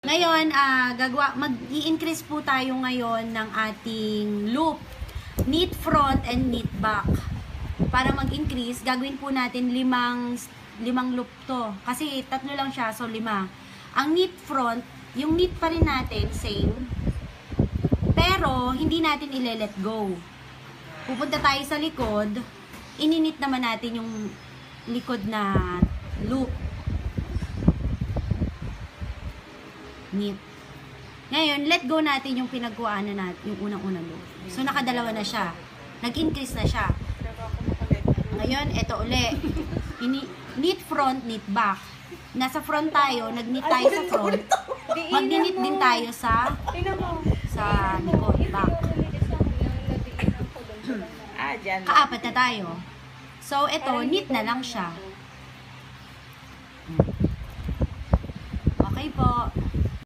Ngayon, mag-i-increase po tayo ngayon ng ating loop. Knit front and knit back. Para mag-increase, gagawin po natin limang loop to. Kasi tatlo lang siya, so 5. Ang knit front, yung knit pa rin natin, same. Pero, hindi natin ile-let go. Pupunta tayo sa likod, ininit naman natin yung likod na loop. Knit. Ngayon, let go natin yung pinagkuhaan na natin, yung unang-unang loop. So, nakadalawa na siya. Nag-increase na siya. Ngayon, eto uli. Knit front, knit back. Nasa front tayo, nag-knit tayo sa front. Mag-knit din tayo sa likod, back. Kaapat na tayo. So, eto, knit na lang siya.